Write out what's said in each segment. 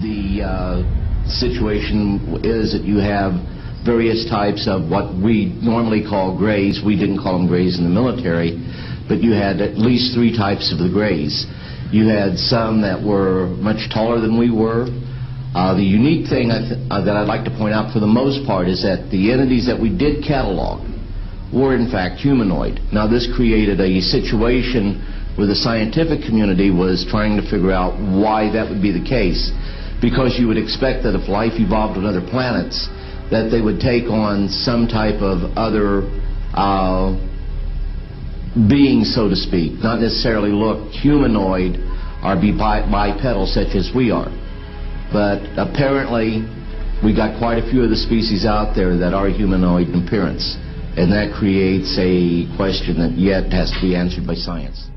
The situation is that you have various types of what we normally call grays. We didn't call them grays in the military, but you had at least 3 types of the grays. You had some that were much taller than we were. The unique thing that I'd like to point out for the most part is that the entities that we did catalog were in fact humanoid. Now this created a situation where the scientific community was trying to figure out why that would be the case, because you would expect that if life evolved on other planets that they would take on some type of other being, so to speak, not necessarily look humanoid or be bipedal such as we are. But apparently we got quite a few of the species out there that are humanoid in appearance, and that creates a question that yet has to be answered by science.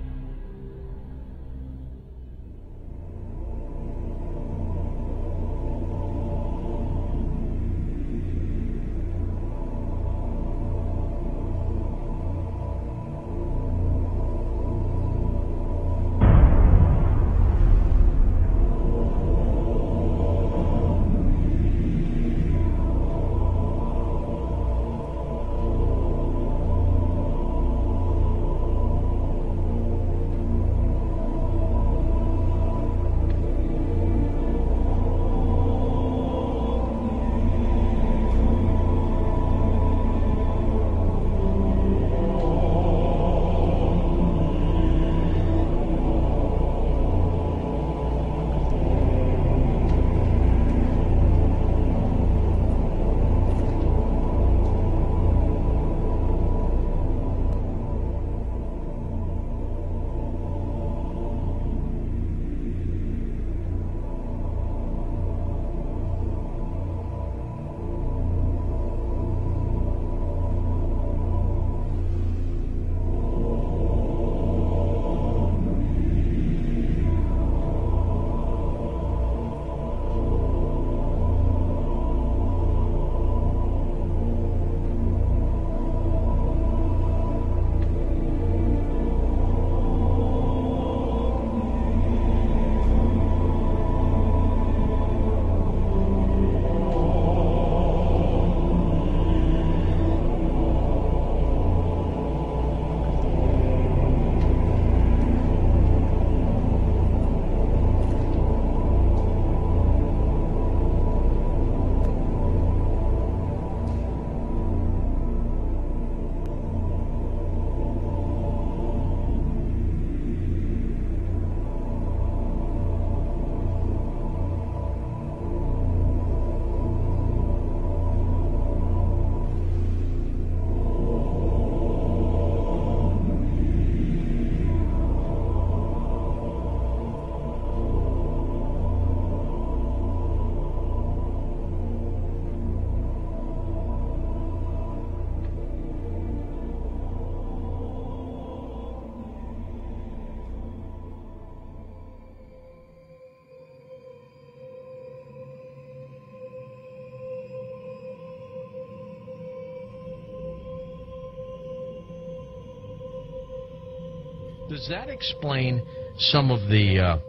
Does that explain some of the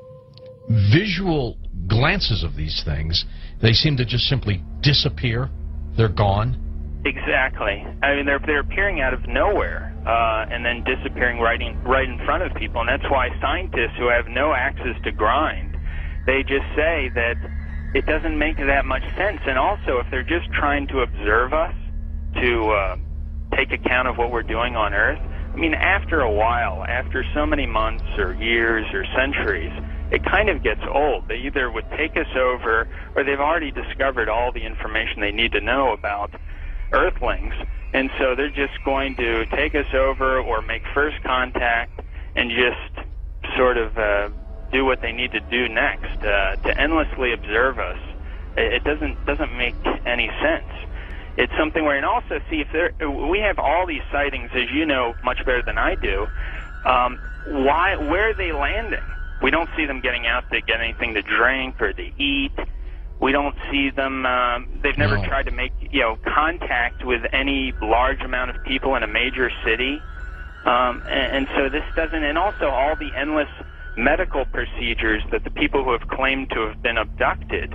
visual glances of these things? They seem to just simply disappear. They're gone. Exactly. I mean, they're appearing out of nowhere and then disappearing right in front of people. And that's why scientists who have no axes to grind, they just say that it doesn't make that much sense. And also, if they're just trying to observe us, to take account of what we're doing on Earth, I mean, after a while, after so many months or years or centuries, it kind of gets old. They either would take us over, or they've already discovered all the information they need to know about Earthlings, and so they're just going to take us over or make first contact and just sort of do what they need to do next. To endlessly observe us, it doesn't make any sense. It's something where, and also see if we have all these sightings, as you know much better than I do. Where are they landing? We don't see them getting out to get anything to drink or to eat. We don't see them. They've never tried to make contact with any large amount of people in a major city, and so this doesn't. And also all the endless medical procedures that the people who have claimed to have been abducted,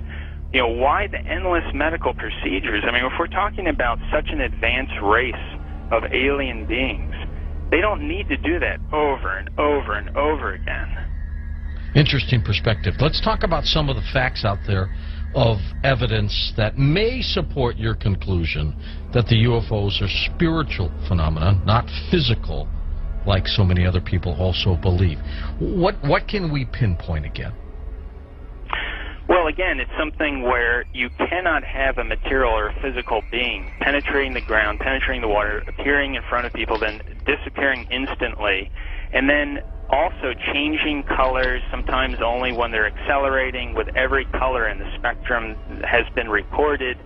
you know, why the endless medical procedures? I mean, if we're talking about such an advanced race of alien beings, they don't need to do that over and over and over again. Interesting perspective. Let's talk about some of the facts out there of evidence that may support your conclusion that the UFOs are spiritual phenomena, not physical, like so many other people also believe. What can we pinpoint again? Well, again, it's something where you cannot have a material or a physical being penetrating the ground, penetrating the water, appearing in front of people, then disappearing instantly, and then also changing colors, sometimes only when they're accelerating, with every color in the spectrum has been recorded.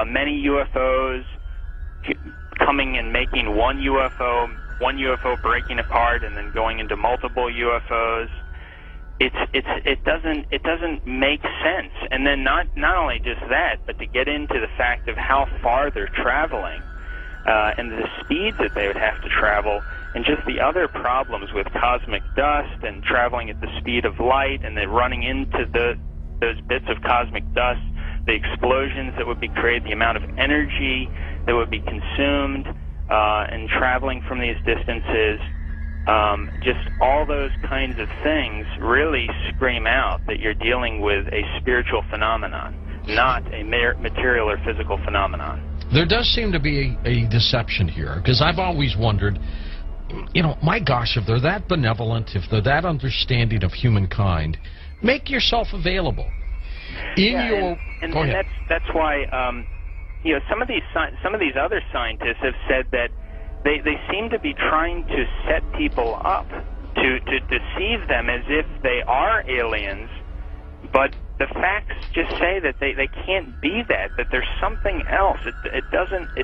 Many UFOs coming and making one UFO breaking apart and then going into multiple UFOs. It doesn't make sense. And then not only just that, but to get into the fact of how far they're traveling and the speeds that they would have to travel, and just the other problems with cosmic dust and traveling at the speed of light, and then running into those bits of cosmic dust, the explosions that would be created, the amount of energy that would be consumed in traveling from these distances. Just all those kinds of things really scream out that you're dealing with a spiritual phenomenon, not a material or physical phenomenon. There does seem to be a deception here, because I've always wondered, you know, my gosh, if they're that benevolent, if they're that understanding of humankind, make yourself available. And that's why you know, some of these other scientists have said that they seem to be trying to set people up to deceive them as if they are aliens, but the facts just say that they can't be that there's something else. It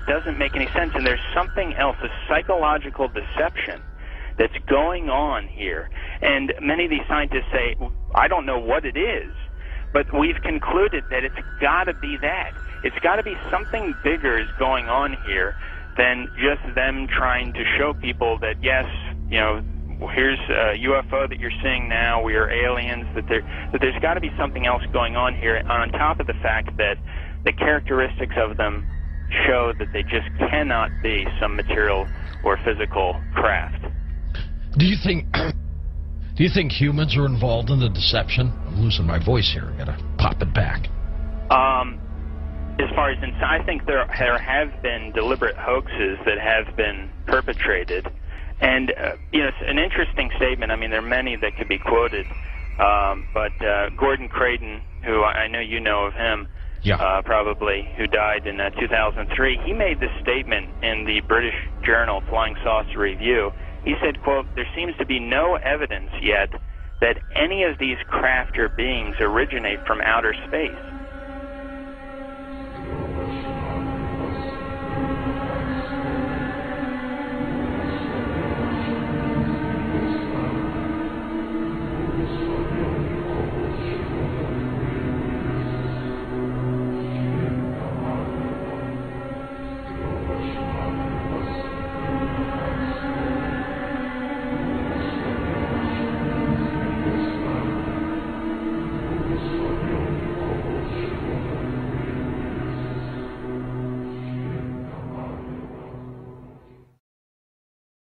doesn't make any sense, and there's something else, a psychological deception that's going on here. And many of these scientists say, I don't know what it is, but we've concluded that it's got to be that. It's got to be something bigger is going on here than just them trying to show people that, yes, you know, here's a UFO that you're seeing now, we are aliens, that there's got to be something else going on here, on top of the fact that the characteristics of them show that they just cannot be some material or physical craft. Do you think humans are involved in the deception? I'm losing my voice here. I gotta pop it back. As far as I think there have been deliberate hoaxes that have been perpetrated, and you know, it's an interesting statement. I mean, there are many that could be quoted, but Gordon Creighton, who I know you know of him, probably, who died in 2003, he made this statement in the British journal Flying Saucer Review. He said, quote, "There seems to be no evidence yet that any of these craft or beings originate from outer space.